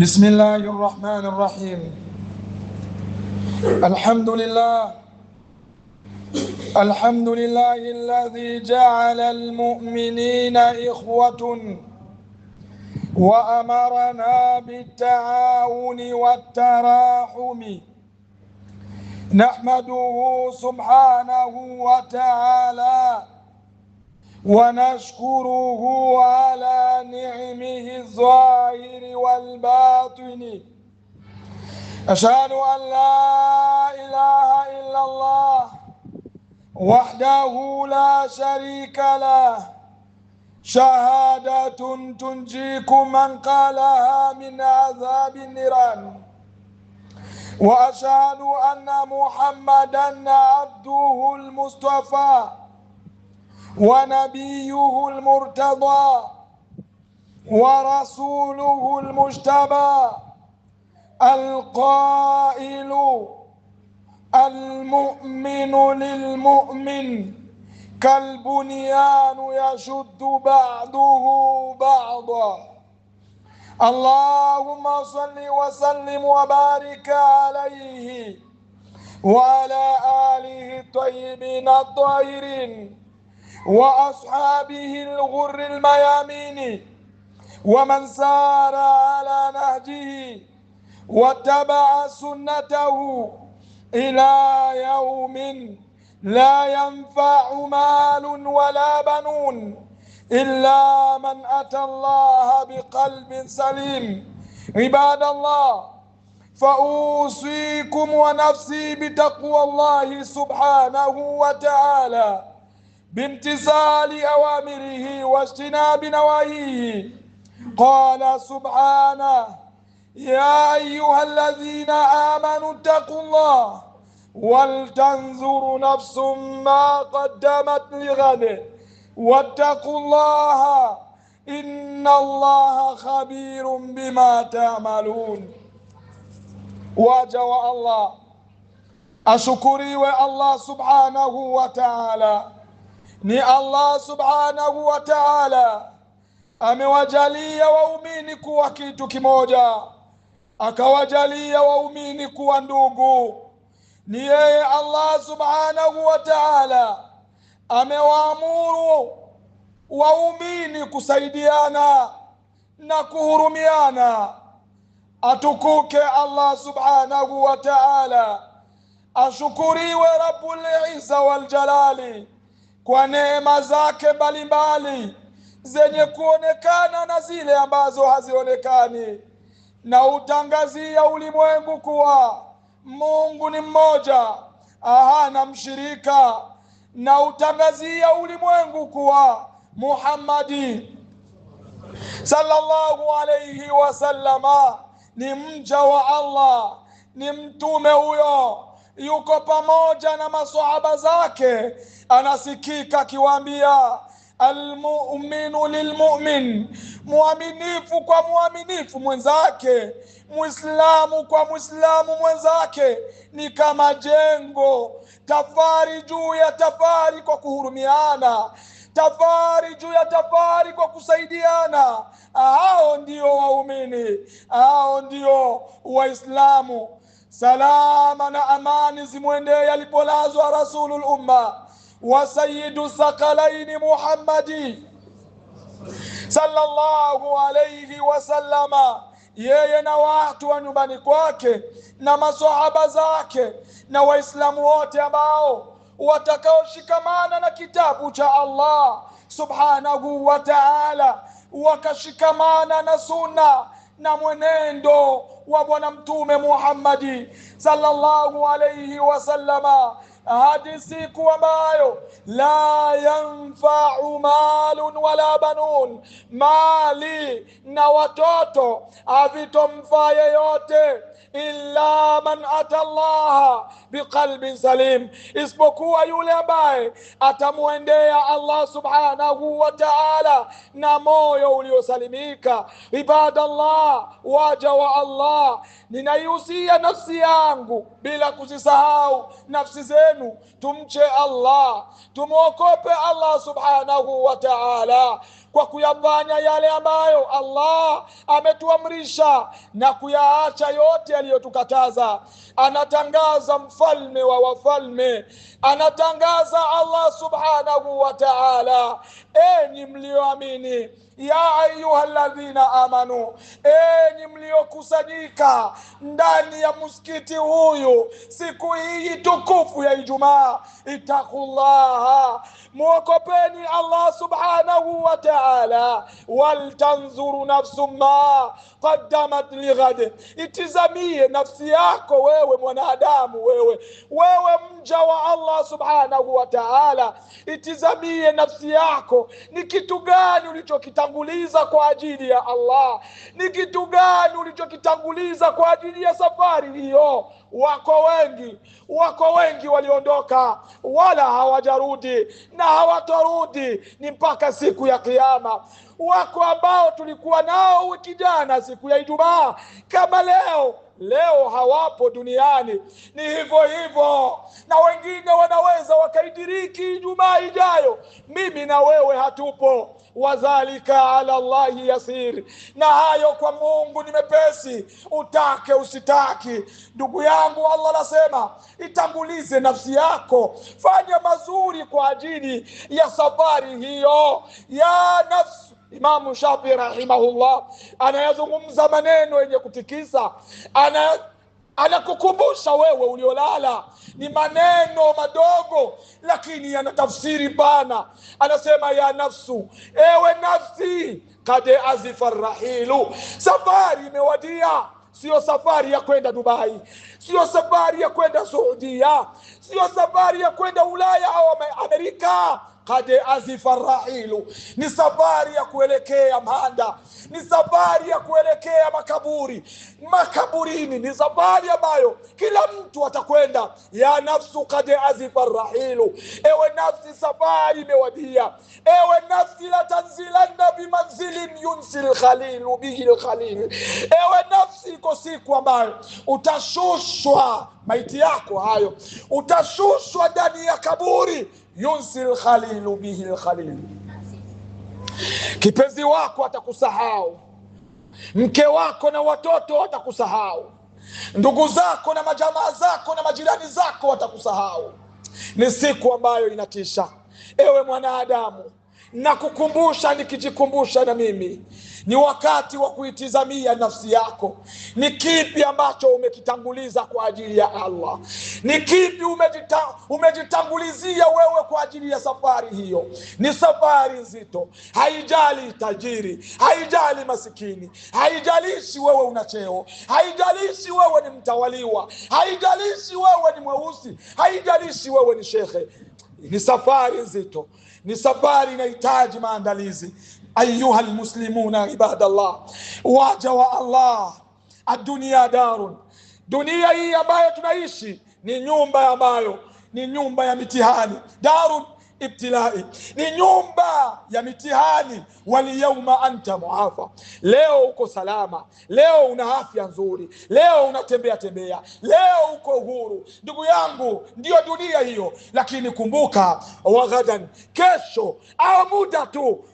بسم الله الرحمن الرحيم. الحمد لله الذي جعل المؤمنين إخوة وأمرنا بالتعاون والتراحم. نحمده سبحانه وتعالى ونشكره على نعمه الظاهر والباطن. أشهد أن لا إله إلا الله وحده لا شريك له، شهادة تنجيكم من قالها من عذاب النيران. وأشهد أن محمدا عبده المصطفى ونبيه المرتضى ورسوله المجتبى، القائل: المؤمن للمؤمن كالبنيان يشد بعضه بعضا. اللهم صل وسلم وبارك عليه وعلى آله الطيبين الطاهرين وأصحابه الغر الميامين ومن سار على نهجه واتبع سنته إلى يوم لا ينفع مال ولا بنون إلا من أتى الله بقلب سليم. عباد الله، فأوصيكم ونفسي بتقوى الله سبحانه وتعالى بامتثال أوامره واجتناب نواهيه. قال سبحانه: يا أيها الذين آمنوا اتقوا الله ولتنظر نفس ما قدمت لغد واتقوا الله إن الله خبير بما تعملون. وجوا الله ashukuriwe Allah subhanahu wa ta'ala. Ni Allah subhanahu wa ta'ala amewajalia waumini kuwa kitu kimoja, akawajalia waumini kuwa ndugu. Ni yeye Allah subhanahu wa ta'ala amewaamuru waumini kusaidiana na kuhurumiana. Atukuke Allah subhanahu wa ta'ala, ashukuriwe Rabbul Izza wal Jalali kwa neema zake mbalimbali zenye kuonekana na zile ambazo hazionekani, na utangazia ulimwengu kuwa Mungu ni mmoja, hana mshirika, na utangazia ulimwengu kuwa Muhammadi sallallahu alayhi wasallama ni mja wa Allah, ni mtume. Huyo yuko pamoja na maswahaba zake, anasikika akiwaambia: almu'minu lilmu'min, muaminifu kwa muaminifu mwenzake, muislamu kwa muislamu mwenzake ni kama jengo, tafari juu ya tafari kwa kuhurumiana, tafari juu ya tafari kwa kusaidiana. Hao ndio waumini, hao ndio waislamu. Salama na amani zimwendee alipolazwa rasulul umma wa sayyidu thaqalaini Muhammadi sallallahu alayhi wasallama, yeye na watu wa nyumbani kwake na maswahaba zake na waislamu wote ambao watakaoshikamana na kitabu cha Allah subhanahu wa ta'ala, wakashikamana na sunna na mwenendo wa bwana mtume Muhammadi sallallahu alayhi wasallama, hadi siku ambayo la yanfa'u malun wala banun, mali na watoto havitomfaa yeyote illa man ata Allah biqalbin salim, isipokuwa yule ambaye atamuendea Allah subhanahu wa ta'ala na moyo uliosalimika. Ibadallah, waja wa Allah, ninaihusia nafsi yangu bila kuzisahau nafsi zenu, tumche Allah, tumuokope Allah subhanahu wa ta'ala. kwa kuyafanya yale ambayo Allah ametuamrisha na kuyaacha yote aliyotukataza. Anatangaza mfalme wa wafalme, anatangaza Allah subhanahu wa ta'ala, enyi mlioamini, ya ayyuhalladhina amanu, enyi mliokusanyika ndani ya msikiti huyu siku hii tukufu ya Ijumaa, itaqullaha, muokopeni Allah subhanahu wa ta'ala, waltanzuru nafsum ma qaddamat lighad, itizamie nafsi yako wewe mwanadamu, wewe mja wa Allah subhanahu wa ta'ala, itizamie nafsi yako, ni kitu gani ulichokitanguliza kwa ajili ya Allah, ni kitu gani ulichokitanguliza kwa ajili ya safari hiyo. Wako wengi waliondoka wala hawajarudi na hawatarudi ni mpaka siku ya kiyama. Wako ambao tulikuwa nao wiki jana siku ya Ijumaa kama leo hawapo duniani, ni hivyo hivyo, na wengine wanaweza wakaidiriki Ijumaa ijayo. Mimi na wewe hatupo. Wadhalika ala Allahi yasir, na hayo kwa Mungu ni mepesi, utake usitaki. Ndugu yangu, Allah anasema itangulize nafsi yako, fanya mazuri kwa ajili ya safari hiyo ya nafsi. Imam Shafi'i rahimahullah anayazungumza maneno yenye kutikisa, anakukumbusha wewe uliolala. Ni maneno madogo lakini yana tafsiri pana. Anasema, ya nafsu, ewe nafsi, kad azifa rahilu, safari imewadia. Sio safari ya kwenda Dubai, sio safari ya kwenda Saudia, sio safari ya kwenda Ulaya au Amerika. Kad azifa rahilu, ni safari ya kuelekea Manda, ni safari ya kuelekea makaburini, ni safari ambayo kila mtu atakwenda. Ya nafsu kad azifa rahilu, ewe nafsi, safari imewadia. Ewe nafsi, la tanzilanna bimanzilin yunsil khalilu bihi alkhalil, ewe nafsi, iko siku ambayo utashushwa, maiti yako hayo utashushwa ndani ya kaburi. Yunsil khalilu bihi alkhalil, kipenzi wako atakusahau, mke wako na watoto watakusahau, ndugu zako na majamaa zako na majirani zako watakusahau. Ni siku ambayo inatisha. Ewe mwanadamu, nakukumbusha nikijikumbusha na mimi, ni wakati wa kuitizamia nafsi yako. Ni kipi ambacho umekitanguliza kwa ajili ya Allah? Ni kipi umejitangulizia wewe kwa ajili ya safari hiyo? Ni safari nzito. Haijali tajiri, haijali masikini, haijalishi wewe una cheo, haijalishi wewe ni mtawaliwa, haijalishi wewe ni mweusi, haijalishi wewe ni shekhe. Ni safari nzito, ni safari inahitaji maandalizi. Ayuha almuslimuna ibadallah, waja wa Allah, adunia darun, dunia hii ambayo tunaishi ni nyumba ambayo ni nyumba ya mitihani. Darun ibtilai, ni nyumba ya mitihani. Waliyawma anta muafa, leo uko salama, leo una afya nzuri, leo unatembea, leo uko huru. Ndugu yangu, ndio dunia hiyo. Lakini kumbuka, waghadan, kesho au muda tu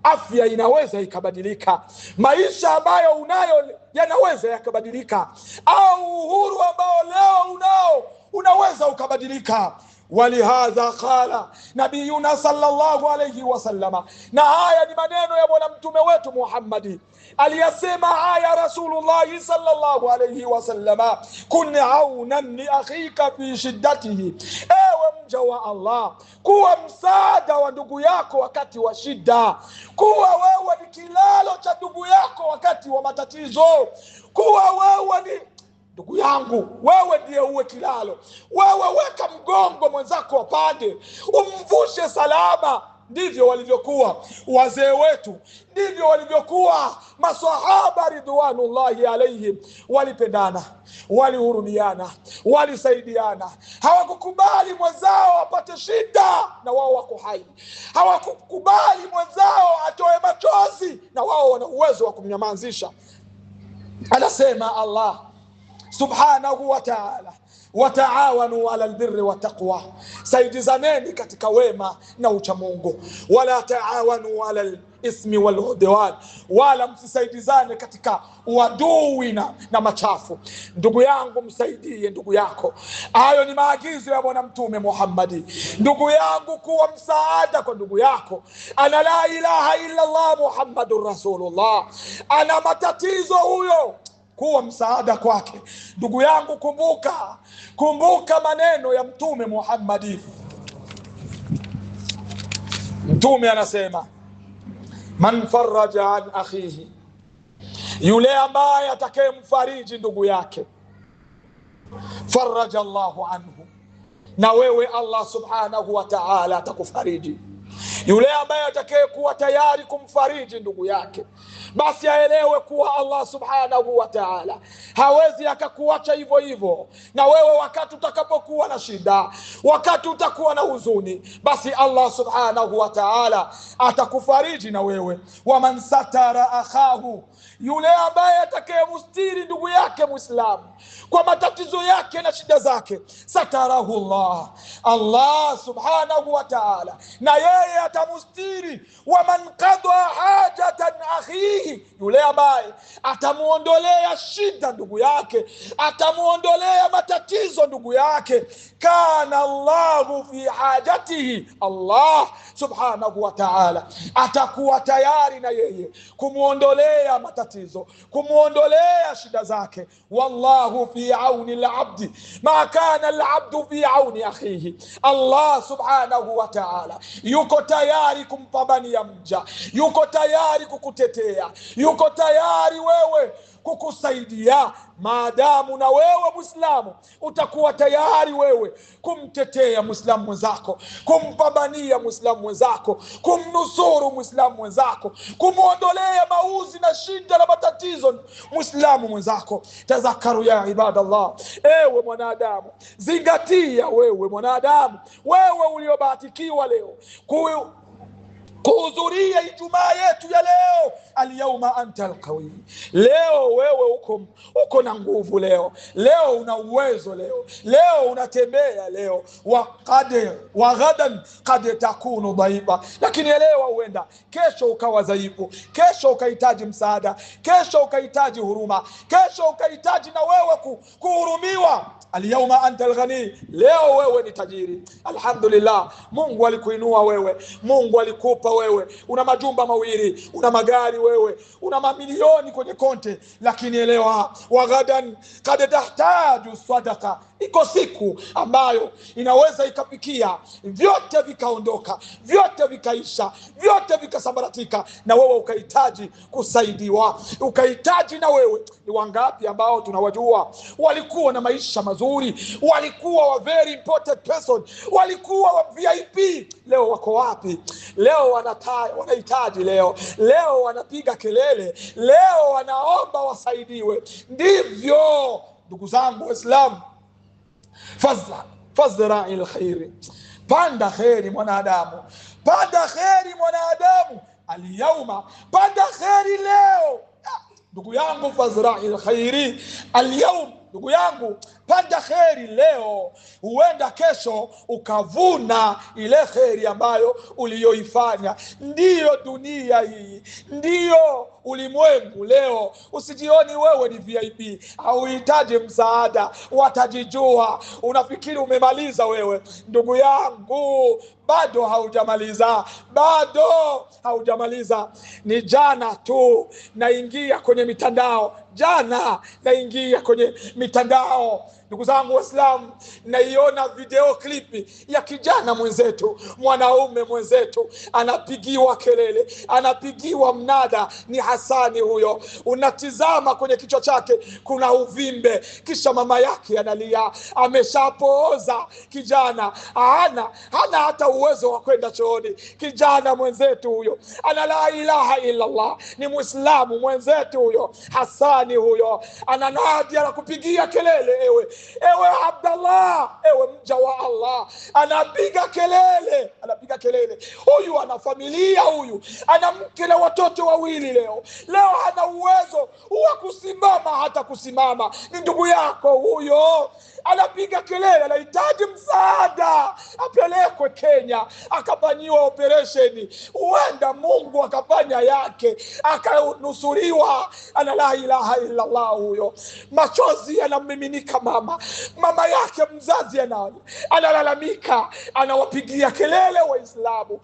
afya inaweza ikabadilika, maisha ambayo unayo yanaweza yakabadilika, au uhuru ambao leo unaweza ukabadilika. Walihadha qala nabiyuna sallallahu alayhi wasallama, na haya ni maneno ya bwana mtume wetu Muhammad, aliyasema haya Rasulullah sallallahu alayhi wasallama, kun aunan li akhika fi shiddatihi, ewe mja wa Allah, kuwa msaada wa ndugu yako wakati wa shida, kuwa wewe ni kilalo cha ndugu yako wakati wa matatizo, kuwa wewe ni ndugu yangu, wewe ndiye uwe kilalo. Wewe weka mgongo mwenzako apande, umvushe salama. Ndivyo walivyokuwa wazee wetu, ndivyo walivyokuwa maswahaba ridwanullahi alayhim. Walipendana, walihurumiana, walisaidiana. Hawakukubali mwenzao apate shida na wao wako hai. Hawakukubali mwenzao atoe machozi na wao wana uwezo wa kumnyamazisha. Anasema Allah subhanahu wa ta'ala, wataawanu ala albirri wattaqwa, saidizaneni katika wema na ucha Mungu. Wala taawanu ala ismi wal udwan, wala msisaidizane katika uadui na machafu. Ndugu yangu, msaidie ndugu yako. Hayo ni maagizo ya Bwana Mtume Muhammad. Ndugu yangu, kuwa msaada kwa ndugu yako. Ana la ilaha illa Allah Muhammadur Rasulullah, ana matatizo huyo, kuwa msaada kwake. Ndugu yangu, kumbuka maneno ya Mtume Muhammad. Mtume anasema, man faraja an akhihi, yule ambaye atakayemfariji ndugu yake, faraja Allahu anhu, na wewe Allah subhanahu wa ta'ala atakufariji. Yule ambaye atakayekuwa tayari kumfariji ndugu yake, basi aelewe kuwa Allah subhanahu wa ta'ala hawezi akakuacha hivyo hivyo. Na wewe wakati utakapokuwa na shida, wakati utakuwa na huzuni, basi Allah subhanahu wa ta'ala atakufariji na wewe. Wa man satara akhahu, yule ambaye atakayemstiri ndugu yake Muislamu kwa matatizo yake na shida zake, satarahu Allah, Allah subhanahu wa ta'ala na yeye atamstiri. Wa man qada hajatan akhihi, yule ambaye atamuondolea shida ndugu yake, atamuondolea matatizo ndugu yake, kana Allahu fi hajatihi, Allah subhanahu wa ta'ala atakuwa tayari na yeye kumuondolea matatizo, kumuondolea shida zake. Wallahu fi auni al-abdi ma kana al-abdu fi auni akhihi, Allah subhanahu wa ta'ala yuko tayari kumpambania mja, yuko tayari kukutetea, yuko tayari wewe kukusaidia, maadamu na wewe Muislamu utakuwa tayari wewe kumtetea Muislamu mwenzako, kumpambania Muislamu mwenzako, kumnusuru Muislamu mwenzako, kumuondolea mauzi na shida na matatizo Muislamu mwenzako. Tazakaru ya ibadallah, ewe mwanadamu, zingatia wewe mwanadamu, wewe uliobahatikiwa leo kuhudhuria Ijumaa yetu ya leo. Al-yawma anta al-qawi, leo wewe uko na nguvu, leo una uwezo, leo unatembea, leo wa ghadan qad takunu dhaifa. Lakini elewa, huenda kesho ukawa dhaifu, kesho ukahitaji msaada, kesho ukahitaji huruma, kesho ukahitaji na wewe kuhurumiwa. Al-yawma anta al-ghani, leo wewe ni tajiri. Alhamdulillah, Mungu alikuinua wewe, Mungu alikupa wewe, una majumba mawili, una magari wewe, una mamilioni kwenye konte. Lakini elewa, wagadan kad tahtaju sadaqa, iko siku ambayo inaweza ikafikia vyote vikaondoka, vyote vikaisha, vyote vikasambaratika, na wewe ukahitaji kusaidiwa, ukahitaji na wewe. Ni wangapi ambao tunawajua walikuwa na maisha mazuri, walikuwa wa very important person, walikuwa wa VIP, leo wako wapi? Leo wanahitaji, leo wanapiga kelele, leo wanaomba wasaidiwe. Ndivyo ndugu zangu Waislamu, fazra ila khairi, panda khairi mwanadamu, panda khairi mwanadamu. Al-yawma, panda khairi leo ndugu yangu, fazra ila khairi al-yawm, ndugu yangu, panda kheri leo. Huenda kesho ukavuna ile kheri ambayo uliyoifanya. Ndiyo dunia hii, ndiyo ulimwengu leo. Usijioni wewe ni VIP, hauhitaji msaada, watajijua. Unafikiri umemaliza wewe? Ndugu yangu, bado haujamaliza, Ni jana tu naingia kwenye mitandao, ndugu zangu Waislamu, naiona video klipi ya kijana mwenzetu, mwanaume mwenzetu, anapigiwa kelele, anapigiwa mnada. Ni Hasani huyo, unatizama kwenye kichwa chake kuna uvimbe, kisha mama yake analia, ameshapooza kijana, hana hata uwezo wa kwenda chooni. Kijana mwenzetu huyo ana la ilaha illa Allah, ni Muislamu mwenzetu huyo. Hasani huyo ananadi, anakupigia kelele, ewe Abdallah, ewe mja wa Allah, anapiga kelele. Huyu ana familia, huyu ana mke na watoto wawili. Leo hana uwezo wa kusimama, hata kusimama. Ni ndugu yako huyo, anapiga kelele, anahitaji msaada, apelekwe Kenya akafanyiwa operesheni. Huenda Mungu akafanya yake, akanusuriwa. Ana la ilaha illa Allah huyo. Machozi yanamiminika mama yake mzazi analalamika, anawapigia kelele Waislamu.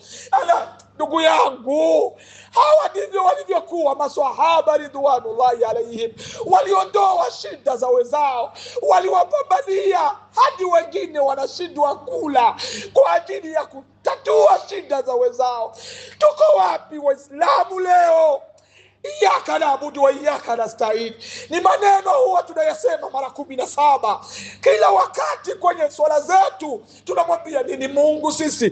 Ndugu yangu, hawa ndivyo walivyokuwa maswahaba ridwanullahi alaihim. Waliondoa shida za wenzao, waliwapambania hadi wengine wanashindwa kula kwa ajili ya kutatua shida za wenzao. Tuko wapi Waislamu leo? Iyaka naabudu wa iyaka nasta'in ni maneno huwa tunayasema mara 17 kila wakati kwenye swala zetu. Tunamwambia nini Mungu? Sisi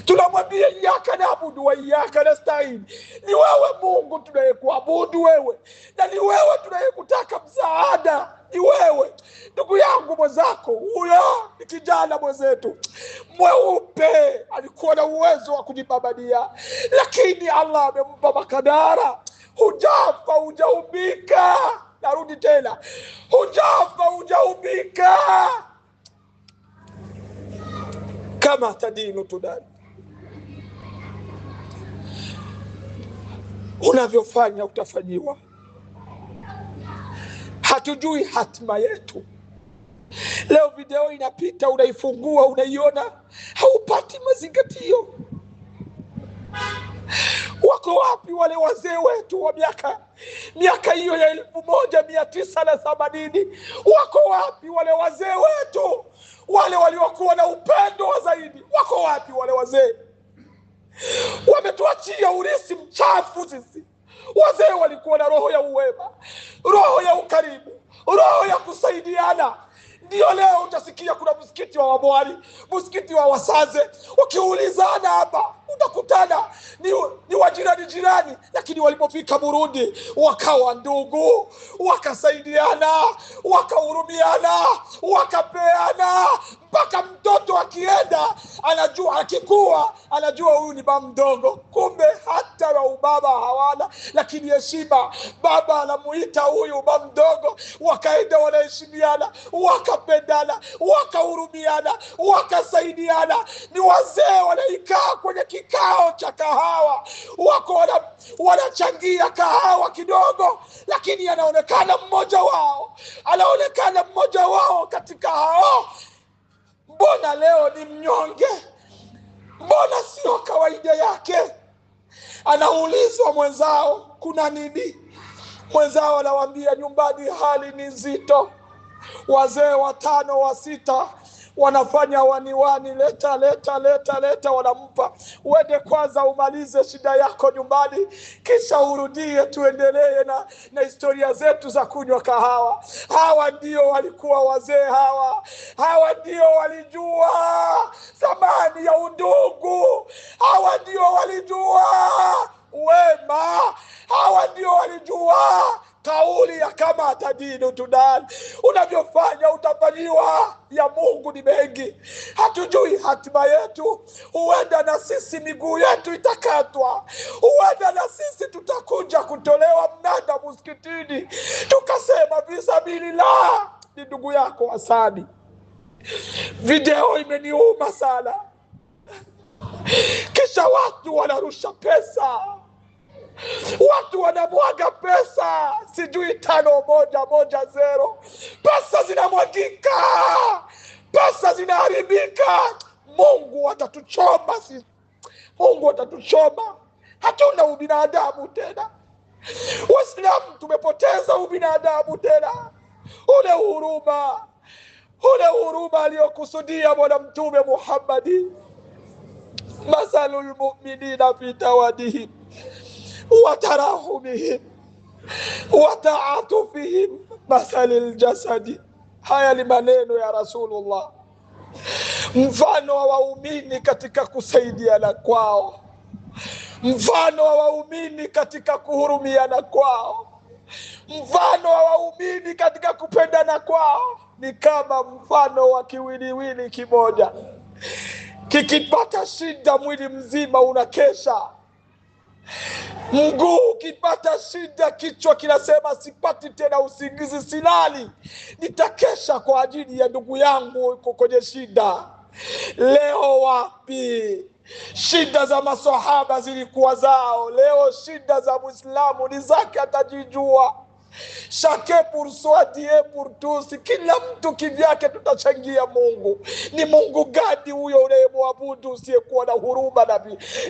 tunamwambia iyaka naabudu wa iyaka nasta'in. Ni wewe Mungu tunayekuabudu wewe, na ni wewe tunayekutaka msaada, ni wewe. Ndugu yangu mwenzako huyo ni kijana mwenzetu mweupe, alikuwa na uwezo wa kujibabadia, lakini Allah amempa makadara. Hujafa hujaumbika. Narudi tena, hujafa hujaumbika. Kama tadinu tudani. Unavyofanya utafanyiwa. Hatujui hatima yetu. Leo video inapita, unaifungua, unaiona, haupati mazingatio. Wako wapi wale wazee wetu wa miaka hiyo ya 1980? Wako wapi wale wazee wetu, wale waliokuwa na upendo wa zaidi? Wako wapi wale wazee? Wametuachia urithi mchafu sisi. Wazee walikuwa na roho ya uwema, roho ya ukarimu, roho ya kusaidiana. Ndio leo utasikia kuna msikiti wa Wabwari, msikiti wa Wasaze, wakiulizana hapa. Utakutana ni wajirani, lakini walipofika Burundi wakawa ndugu, wakasaidiana, wakahurumiana, wakapeana, mpaka mtoto akienda anajua, akikua anajua huyu ni baba mdogo. Kumbe hata wa ubaba hawana, lakini heshima, baba anamuita huyu baba mdogo. Wakaenda wanaheshimiana, wakapendana, wakahurumiana, wakasaidiana. Ni wazee wanaikaa kwenye kikao cha kahawa, wako wanachangia kahawa kidogo, lakini anaonekana mmoja wao katika hao. Mbona leo ni mnyonge? Mbona sio kawaida yake? Anaulizwa mwenzao kuna nini? Mwenzao anawaambia nyumbani hali ni nzito. Wazee 5 wa 6 wanafanya waniwani, leta, wanampa. Uende kwanza umalize shida yako nyumbani, kisha urudie tuendelee na historia zetu za kunywa kahawa. Hawa ndio walikuwa wazee hawa ndio walijua thamani ya undugu. Hawa ndio walijua wema. Hawa ndio walijua kauli ya kama tadinu tudani. Unavyofanya utafanyiwa. Ya Mungu ni mengi, hatujui hatima yetu. Huenda na sisi miguu yetu itakatwa, huenda na sisi tutakuja kutolewa mnada msikitini, tukasema fisabilillah. Ni ndugu yako Hasani. Video imeniuma sana. Kisha watu wanarusha pesa, watu wanamwaga pesa, sijui 5110. Pesa zinamwagika, pesa zinaharibika. Mungu atatuchoma sisi. Mungu atatuchoma. Hatuna ubinadamu tena. Waislamu tumepoteza ubinadamu tena. Ule huruma aliyokusudia Bwana Mtume Muhammad. Masalul mu'minina fi tawadihim wa tarahumihim wa ta'atufihim masalil jasadi. Haya ni maneno ya Rasulullah. mfano wa waumini katika kusaidiana kwao, mfano wa waumini katika kuhurumiana kwao, mfano wa waumini katika kupendana kwao ni kama mfano wa kiwiliwili kimoja. Kikipata shida mwili mzima unakesha. Mguu ukipata shida kichwa kinasema sipati tena usingizi, silali, nitakesha kwa ajili ya ndugu yangu uko kwenye shida. Leo wapi? Shida za maswahaba zilikuwa zao, leo shida za Muislamu ni zake, atajijua. Chacun pour soi, Dieu pour tous. Kila mtu kivyake tutachangia Mungu. Ni Mungu gani huyo unayemwabudu usiyekuwa na huruma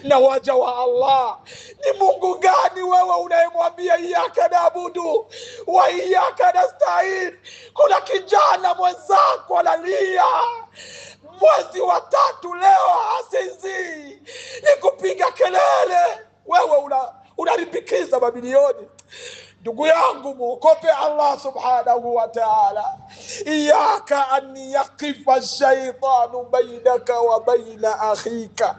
na waja wa Allah? Ni Mungu gani wewe unayemwambia iyyaka na'budu wa iyyaka nasta'in? Kuna kijana mwenzako analia mwezi wa 3 leo hasinzi, ni kupiga kelele, wewe unalipikiza mabilioni. Ndugu yangu, muogope Allah subhanahu wa ta'ala. Iyaka an yaqifa shaytanu bainaka wa baina akhika.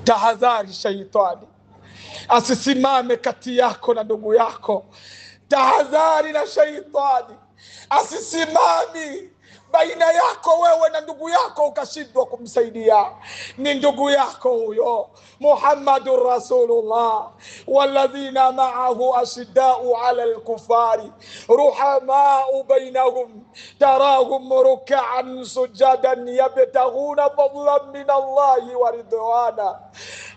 Tahadhari shaitani asisimame kati yako na ndugu yako. Tahadhari na shaitani asisimami baina yako wewe na ndugu yako ukashindwa kumsaidia. Ni ndugu yako huyo. Muhammadur Rasulullah walladhina ma'ahu ashidda'u 'ala al-kuffari ruhama'u bainahum tarahum ruk'an sujadan yabtaghuna fadlan min Allahi wa ridwana.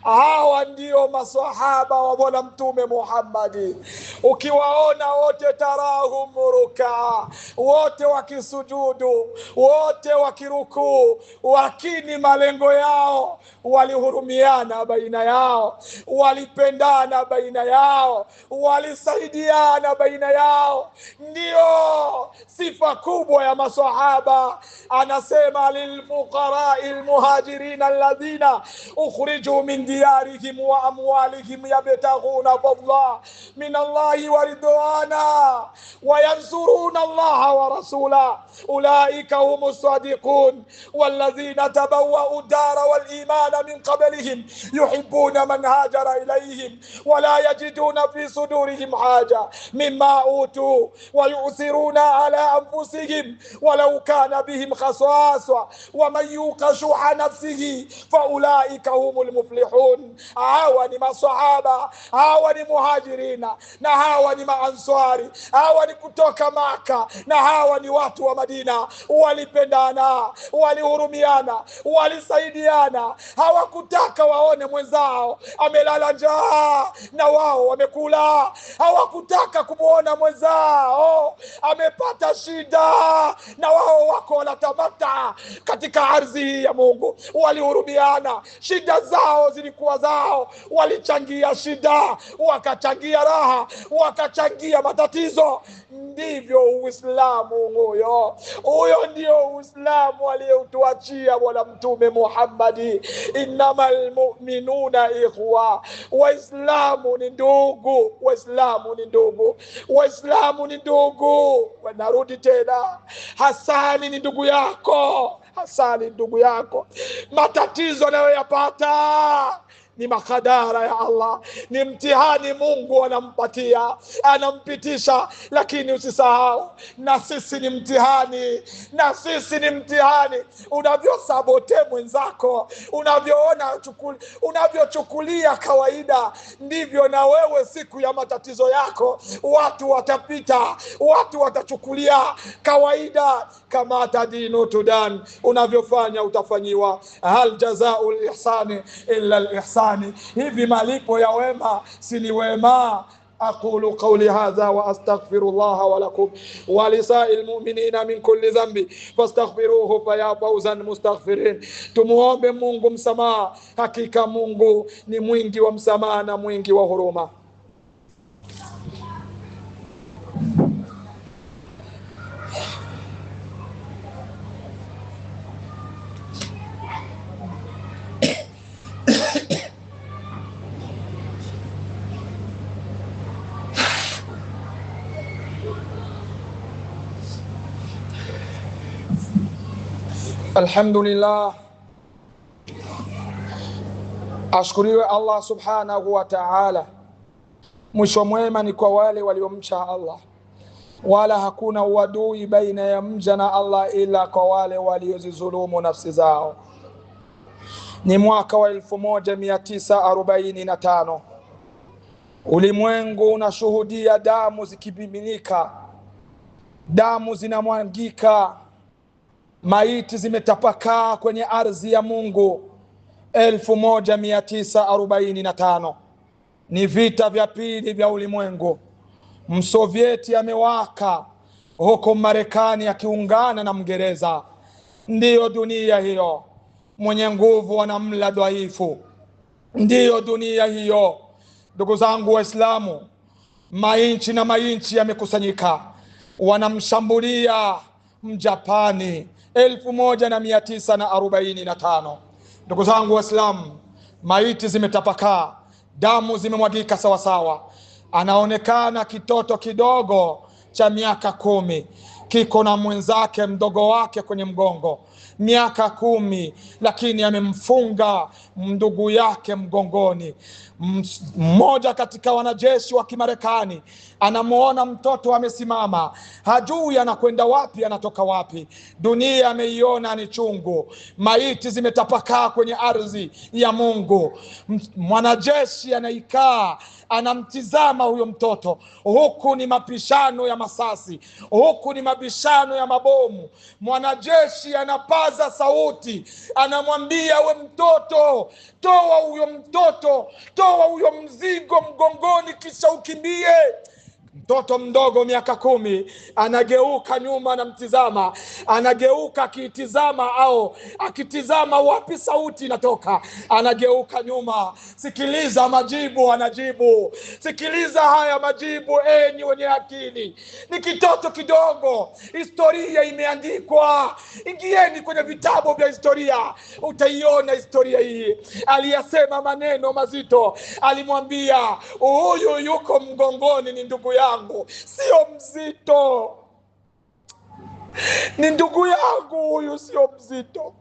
Hawa ndio maswahaba wa Bwana Mtume Muhammad. Ukiwaona wote tarahum ruk'a, wote wakisujudu, wote wakirukuu, lakini malengo yao walihurumiana baina yao, walipendana baina yao, walisaidiana baina yao. Ndio sifa kubwa ya maswahaba. Anasema lilfuqara'il muhajirin alladhina ukhriju min diyarihim wa amwalihim yabtaghuna fadla min Allahi wa ridwana wa yansuruna Allaha wa rasula ulaika humus sadiqun walladhina tabawwa'u ad-dara wal imana min qablihim yuhibbuna man hajara ilayhim wa la yajiduna fi sudurihim haja mimma utu wa yu'thiruna ala anfusihim walau kana bihim khasasa wa man yuqa shuha nafsihi fa ulaika humul muflihun. Hawa ni maswahaba, hawa ni muhajirina, na hawa ni maanswari, hawa ni kutoka Maka, na hawa ni watu wa Madina. Walipendana, walihurumiana, walisaidiana. Hawakutaka waone mwenzao amelala njaa na wao wamekula. Hawakutaka kumuona mwenzao amepata shida na wao wako wanatamata katika ardhi ya Mungu. Walihurumiana, shida zao zilikuwa zao, walichangia shida, wakachangia raha, wakachangia matatizo. Ndivyo Uislamu huyo ndio Uislamu aliyeutuachia Bwana Mtume Muhammad. Innamal mu'minuna ikhwa. Waislamu ni ndugu, Waislamu ni ndugu, Waislamu ni ndugu. Wanarudi tena, Hasani ni ndugu yako, Hasani ndugu yako. Matatizo anayoyapata ni makadara ya Allah, ni mtihani Mungu anampatia, anampitisha. Lakini usisahau, na sisi ni mtihani, na sisi ni mtihani. Unavyosabote mwenzako, unavyochukulia kawaida, ndivyo na wewe siku ya matatizo yako watu watapita, watu watachukulia kawaida. Kama tadinu tudan, unavyofanya utafanyiwa. Hal jazaa'ul ihsani illa al-ihsan. Hivi malipo ya wema si ni wema? أقول قولي هذا وأستغفر الله ولكم ولسائر المؤمنين من كل ذنب فاستغفروه فيا فوزا مستغفرين. Tumuombe Mungu msamaha, hakika Mungu ni mwingi wa msamaha na mwingi wa huruma. Alhamdulillah, ashkuriwe Allah subhanahu wa ta'ala. Mwisho mwema ni kwa wale waliomcha Allah, wala hakuna uadui baina ya mja na Allah ila kwa wale waliozidhulumu nafsi zao. Ni mwaka wa 1945. Ulimwengu unashuhudia damu zikibiminika, damu zinamwangika, maiti zimetapakaa kwenye ardhi ya Mungu. 1945 ni vita vya pili vya ulimwengu. Msovieti amewaka huko Marekani akiungana na Mngereza. Ndiyo dunia hiyo, mwenye nguvu anamla dhaifu. Ndiyo dunia hiyo. Ndugu zangu Waislamu, mainchi na mainchi yamekusanyika, wanamshambulia Mjapani 1945. Ndugu zangu Waislamu, maiti zimetapakaa, damu zimemwagika sawasawa. Anaonekana kitoto kidogo cha miaka 10 kiko na mwenzake mdogo wake kwenye mgongo, miaka 10, lakini amemfunga ndugu yake mgongoni. Mmoja katika wanajeshi wa Kimarekani anamuona mtoto amesimama, hajui anakwenda wapi, anatoka wapi. Dunia ameiona ni chungu, maiti zimetapakaa kwenye ardhi ya Mungu. Mwanajeshi anaikaa anamtizama huyo mtoto, huku ni mapishano ya masasi, huku ni mabishano ya mabomu. Mwanajeshi anapaza sauti, anamwambia, we mtoto, toa huyo mtoto, toa huyo mzigo mgongoni kisha ukimbie. Mtoto mdogo miaka 10 anageuka nyuma, anamtizama, anageuka akitizama au akitizama wapi sauti inatoka, anageuka nyuma. Sikiliza majibu anajibu, sikiliza haya majibu enyi wenye akili. Ni kitoto kidogo, historia imeandikwa. Ingieni kwenye vitabu vya historia, utaiona historia hii. Aliyasema maneno mazito, alimwambia, huyu yuko mgongoni ni ndugu yangu, sio mzito. Ni ndugu yangu huyu, sio mzito.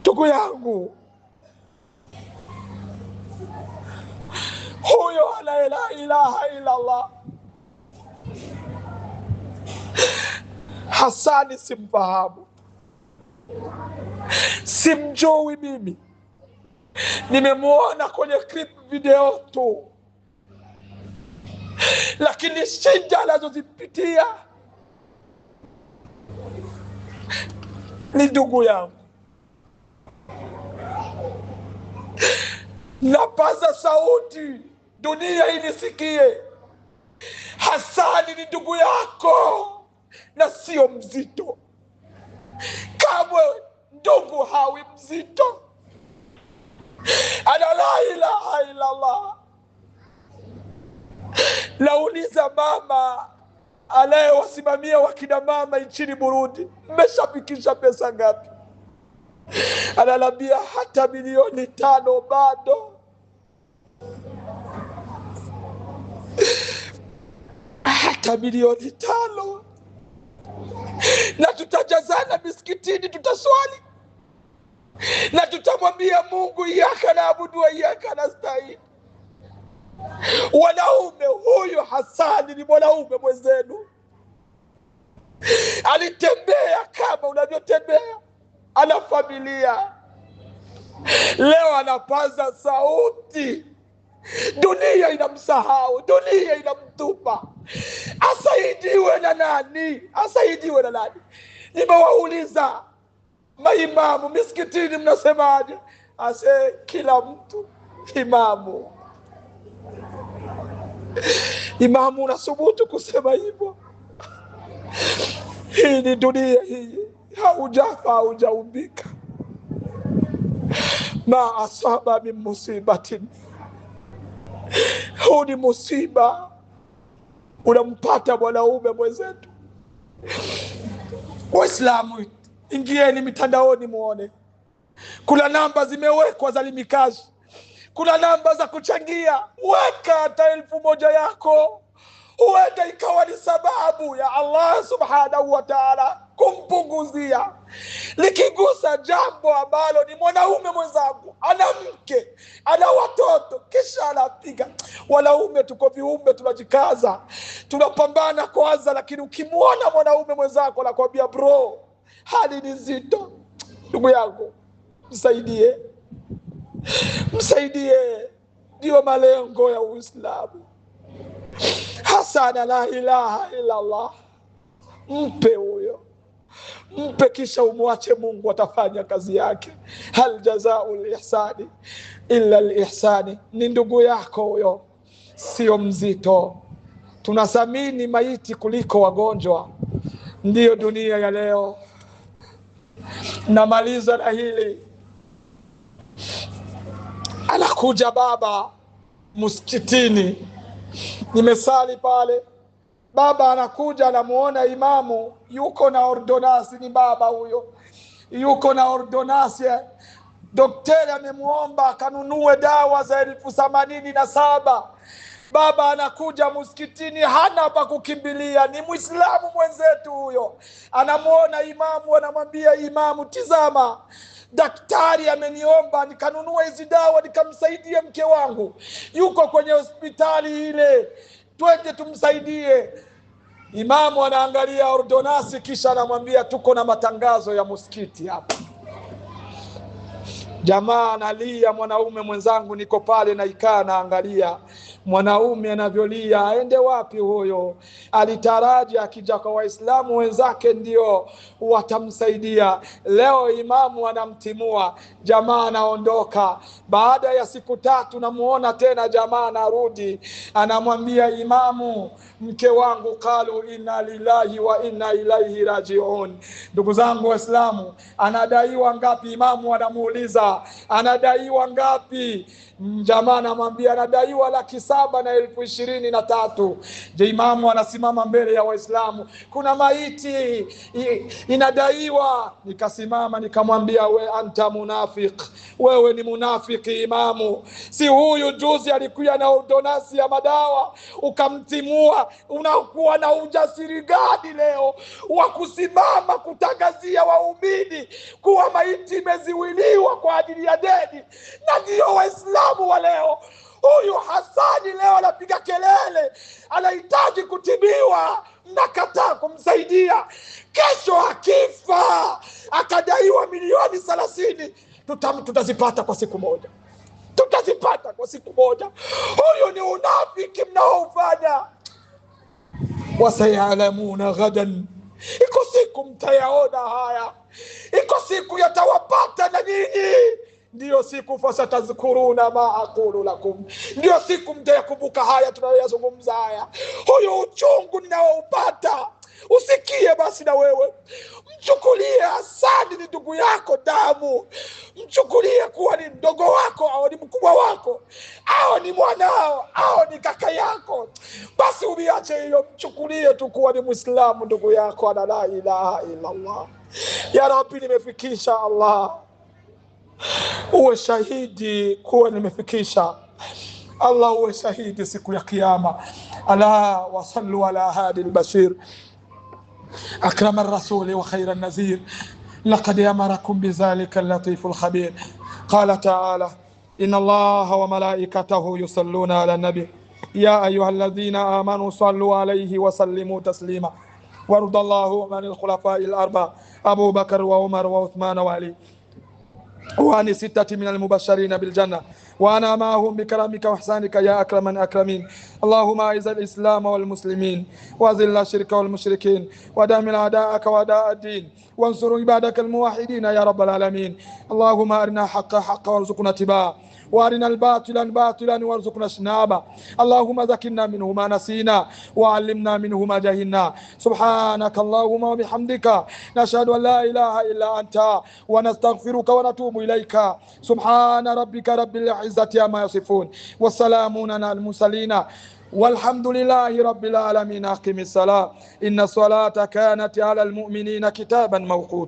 Ndugu yangu huyo, la ilaha illa Allah. Hasani simfahamu, simjui mimi, nimemuona kwenye clip video tu, lakini shida anazozipitia ni ndugu yangu. Napaza sauti, dunia inisikie. Hasani ni ndugu yako na sio mzito. Kamwe ndugu hawi mzito. Ana la ilaha illa Allah. Nauliza mama anayewasimamia wakina mama nchini Burundi, mmeshafikisha pesa ngapi? Analambia hata milioni 5 bado. Hata milioni 5. Na tutajazana misikitini, tutaswali na tutamwambia Mungu, iyyaka na'budu wa iyyaka nasta'in. Wanaume, huyu Hasani ni mwanaume mwenzenu, alitembea kama unavyotembea, ana familia. Leo anapaza sauti, dunia inamsahau, dunia inamtupa. Asaidiwe na nani? Asaidiwe na nani? Nimewauliza maimamu misikitini, mnasemaje? Ase kila mtu imamu. Imamu unasubutu kusema hivyo? Hii ni dunia hii, haujafa haujaumbika. Ma asaba min musibatin, huu ni musiba unampata mwanaume mwenzetu. Waislamu, ingieni mitandaoni muone, kuna namba zimewekwa za limikazi, kuna namba za kuchangia. Weka hata 1000 yako, huenda ikawa ni sababu ya Allah subhanahu wa ta'ala kumpunguzia. Likigusa jambo ambalo ni mwanaume mwenzangu, ana mke, ana watoto, kisha anapiga. Wanaume tuko viumbe, tunajikaza, tunapambana kwanza, lakini ukimwona mwanaume mwenzako anakuambia bro, hali ni nzito, ndugu yangu, msaidie. Msaidie. Ndio malengo ya Uislamu. Hasana la ilaha illa Allah. Mpe huyo, mpe, kisha umwache Mungu atafanya kazi yake. Hal jazaa'ul ihsani illa al-ihsani. Ni ndugu yako huyo, sio mzito. Tunathamini maiti kuliko wagonjwa. Ndiyo dunia ya leo. Namaliza na hili. Anakuja baba msikitini, nimesali pale. Baba anakuja, anamuona imamu yuko na ordonasi. Ni baba huyo yuko na ordonasi. Daktari amemuomba kanunue dawa za 87,000. Baba anakuja msikitini, hana pa kukimbilia. Ni Muislamu mwenzetu huyo, anamuona imamu, anamwambia imamu, tizama, daktari ameniomba nikanunue hizi dawa nikamsaidie mke wangu, yuko kwenye hospitali ile, twende tumsaidie. Imamu anaangalia ordonasi, kisha anamwambia, tuko na matangazo ya msikiti hapa. Jamaa analia, mwanaume mwenzangu, niko pale na ikaa naangalia mwanaume anavyolia. Aende wapi huyo? Alitaraji akija kwa Waislamu wenzake ndio watamsaidia. Leo imamu anamtimua, jamaa anaondoka. Baada ya siku 3 namuona tena jamaa anarudi, anamwambia imamu, mke wangu kalu inna lillahi wa inna ilaihi rajiun. Ndugu zangu Waislamu, anadaiwa ngapi? Imamu anamuuliza, anadaiwa ngapi? Jamaa anamwambia anadaiwa 7,023. Je, imamu anasimama mbele ya Waislamu, kuna maiti inadaiwa. Nikasimama nikamwambia, we anta munafik, wewe ni munafiki imamu. Si huyu juzi alikuja na ordonasi ya madawa ukamtimua? Unakuwa na ujasiri gani leo wa kusimama kutangazia waumini kuwa maiti imeziwiliwa kwa ajili ya deni? Na ndio Waislamu wa leo. Huyu Hasani leo anapiga kelele, anahitaji kutibiwa, mnakataa kumsaidia. Kesho akifa akadaiwa milioni 30, tutazipata kwa siku moja, tutazipata kwa siku moja. Huyu ni unafiki mnaofanya. Wasayalamuna ghadan, iko siku mtayaona haya, iko siku yatawapata na nyinyi. Ndio siku fasatazkuruna ma aqulu lakum, ndio siku mtayakumbuka haya tunayoyazungumza haya. Huyo uchungu ninaoupata usikie basi na wewe. Mchukulie Hasani ni ndugu yako damu, mchukulie kuwa ni mdogo wako au ni mkubwa wako au ni mwanao au ni kaka yako. Basi umiache hiyo, mchukulie tu kuwa ni Muislamu ndugu yako. Ana la ilaha illa Allah. Ya Rabbi, nimefikisha. Allah, uwe shahidi kuwa nimefikisha. Allah uwe shahidi siku ya kiyama. Ala wa sallu ala hadi al-bashir أكرم الرسول وخير النذير، لقد أمركم بذلك اللطيف الخبير. قال تعالى: إن الله وملائكته يصلون على النبي يا أيها الذين آمنوا صلوا عليه وسلموا تسليما. وارض الله عن الخلفاء الأربعة أبو بكر وعمر وعثمان وعلي، وعن 6 من المبشرين بالجنة، وأنا معهم بكرمك وإحسانك يا أكرم الأكرمين. اللهم أعز الإسلام والمسلمين، وأذل الشرك والمشركين، ودمر أعداءك وأعداء الدين، وانصر عبادك الموحدين يا رب العالمين. اللهم أرنا حقا حقا وارزقنا اتباعه، وارنا الباطلا باطلا وارزقنا اجتنابه. اللهم ذكرنا منه ما نسينا، وعلمنا منه ما جهلنا. سبحانك اللهم وبحمدك، نشهد أن لا إله إلا أنت، ونستغفرك ونتوب إليك. سبحان ربك رب العزة عما يصفون، والسلام على المرسلين، والحمد لله رب العالمين. أقم الصلاة، إن الصلاة كانت على المؤمنين كتابا موقوتا.